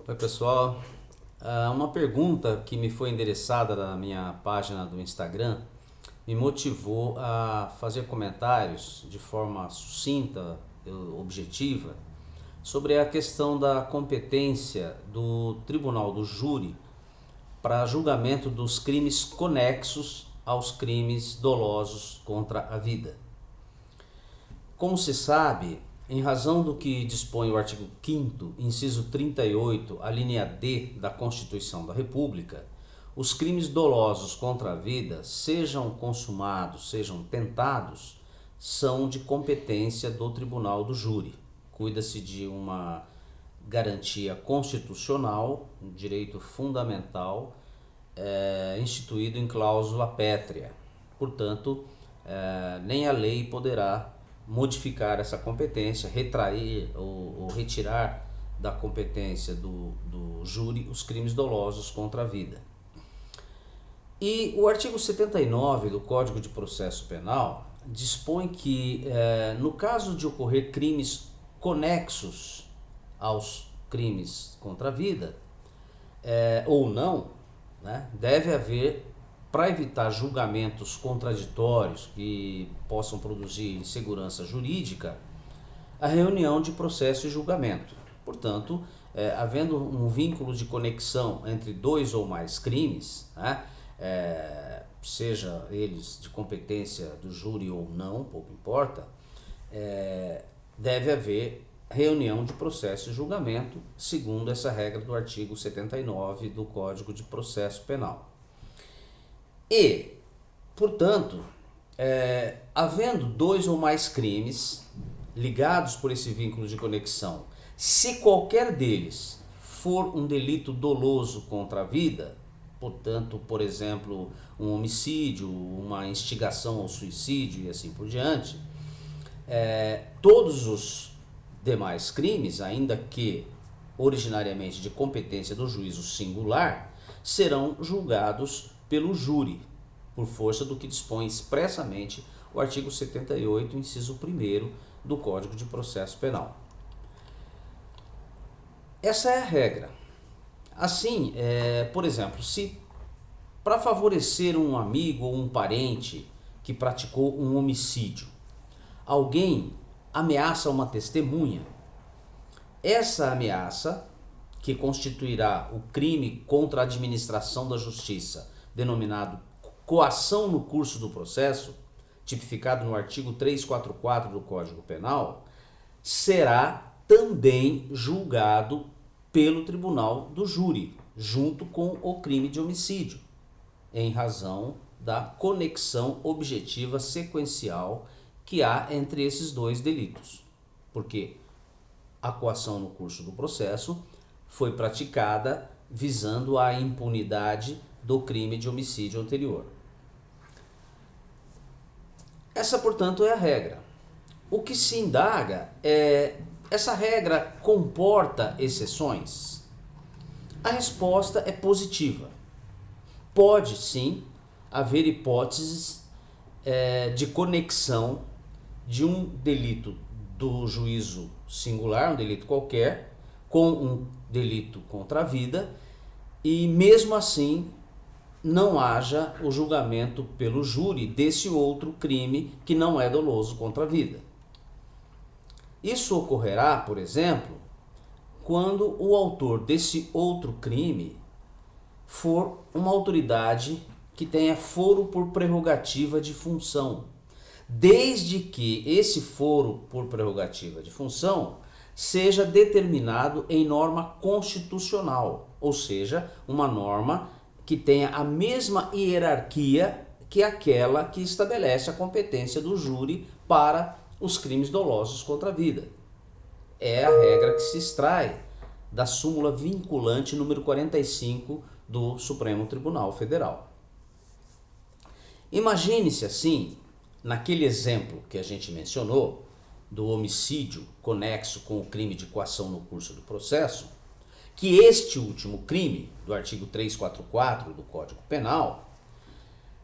Oi pessoal, uma pergunta que me foi endereçada na minha página do Instagram me motivou a fazer comentários de forma sucinta, objetiva, sobre a questão da competência do Tribunal do Júri para julgamento dos crimes conexos aos crimes dolosos contra a vida. Como se sabe, em razão do que dispõe o artigo 5º, inciso 38, a linha D da Constituição da República, os crimes dolosos contra a vida, sejam consumados, sejam tentados, são de competência do Tribunal do Júri. Cuida-se de uma garantia constitucional, um direito fundamental, instituído em cláusula pétrea. Portanto, nem a lei poderá modificar essa competência, retrair ou retirar da competência do júri os crimes dolosos contra a vida. E o artigo 79 do Código de Processo Penal dispõe que, no caso de ocorrer crimes conexos aos crimes contra a vida, ou não, né, deve haver, para evitar julgamentos contraditórios que possam produzir insegurança jurídica, a reunião de processo e julgamento. Portanto, havendo um vínculo de conexão entre dois ou mais crimes, né, seja eles de competência do júri ou não, pouco importa, deve haver reunião de processo e julgamento, segundo essa regra do artigo 79 do Código de Processo Penal. E, portanto, havendo dois ou mais crimes ligados por esse vínculo de conexão, se qualquer deles for um delito doloso contra a vida, portanto, por exemplo, um homicídio, uma instigação ao suicídio e assim por diante, todos os demais crimes, ainda que originariamente de competência do juízo singular, serão julgados pelo júri, por força do que dispõe expressamente o artigo 78, inciso 1º do Código de Processo Penal. Essa é a regra. Assim, por exemplo, se para favorecer um amigo ou um parente que praticou um homicídio, alguém ameaça uma testemunha, essa ameaça, que constituirá o crime contra a administração da justiça, denominado coação no curso do processo, tipificado no artigo 344 do Código Penal, será também julgado pelo Tribunal do Júri, junto com o crime de homicídio, em razão da conexão objetiva sequencial que há entre esses dois delitos. Porque a coação no curso do processo foi praticada visando a impunidade do crime de homicídio anterior. Essa, portanto, é a regra. O que se indaga é: essa regra comporta exceções? A resposta é positiva. Pode, sim, haver hipóteses de conexão de um delito do juízo singular, um delito qualquer, com um delito contra a vida, e mesmo assim não haja o julgamento pelo júri desse outro crime que não é doloso contra a vida. Isso ocorrerá, por exemplo, quando o autor desse outro crime for uma autoridade que tenha foro por prerrogativa de função, desde que esse foro por prerrogativa de função seja determinado em norma constitucional, ou seja, uma norma que tenha a mesma hierarquia que aquela que estabelece a competência do júri para os crimes dolosos contra a vida. É a regra que se extrai da súmula vinculante número 45 do Supremo Tribunal Federal. Imagine-se assim, naquele exemplo que a gente mencionou, do homicídio conexo com o crime de coação no curso do processo, que este último crime, do artigo 344 do Código Penal,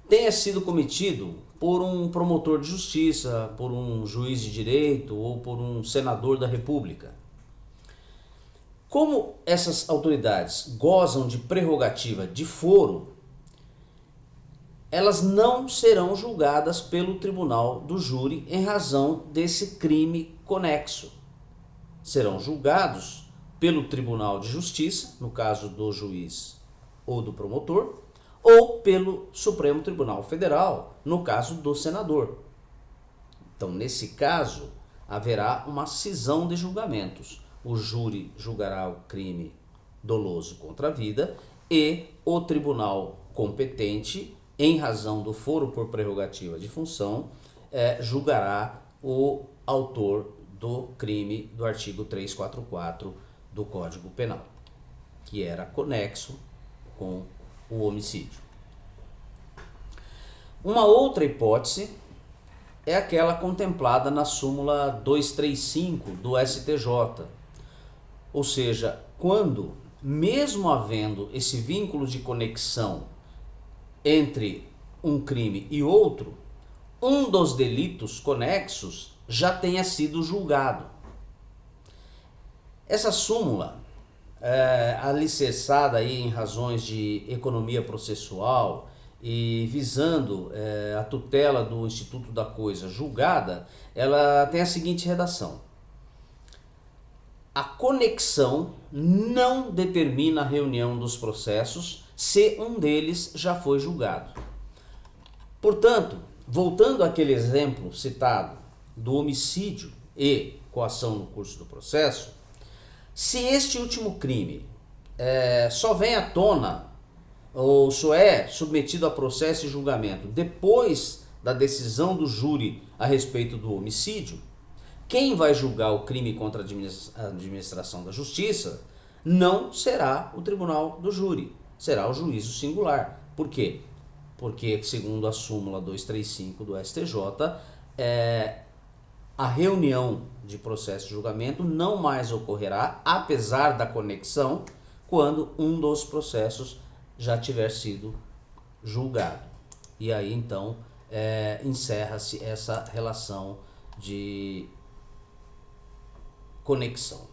tenha sido cometido por um promotor de justiça, por um juiz de direito ou por um senador da República. Como essas autoridades gozam de prerrogativa de foro, elas não serão julgadas pelo tribunal do júri em razão desse crime conexo. Serão julgados pelo Tribunal de Justiça, no caso do juiz ou do promotor, ou pelo Supremo Tribunal Federal, no caso do senador. Então, nesse caso, haverá uma cisão de julgamentos. O júri julgará o crime doloso contra a vida e o tribunal competente, em razão do foro por prerrogativa de função, julgará o autor do crime do artigo 344 do Código Penal, que era conexo com o homicídio. Uma outra hipótese é aquela contemplada na súmula 235 do STJ, ou seja, quando, mesmo havendo esse vínculo de conexão entre um crime e outro, um dos delitos conexos já tenha sido julgado. Essa súmula, alicerçada aí em razões de economia processual e visando a tutela do Instituto da Coisa Julgada, ela tem a seguinte redação: a conexão não determina a reunião dos processos se um deles já foi julgado. Portanto, voltando àquele exemplo citado do homicídio e coação no curso do processo, se este último crime só vem à tona ou só é submetido a processo e julgamento depois da decisão do júri a respeito do homicídio, quem vai julgar o crime contra a administração da justiça não será o tribunal do júri, será o juízo singular. Por quê? Porque, segundo a súmula 235 do STJ, a reunião de processo de julgamento não mais ocorrerá, apesar da conexão, quando um dos processos já tiver sido julgado. E aí, então, encerra-se essa relação de conexão.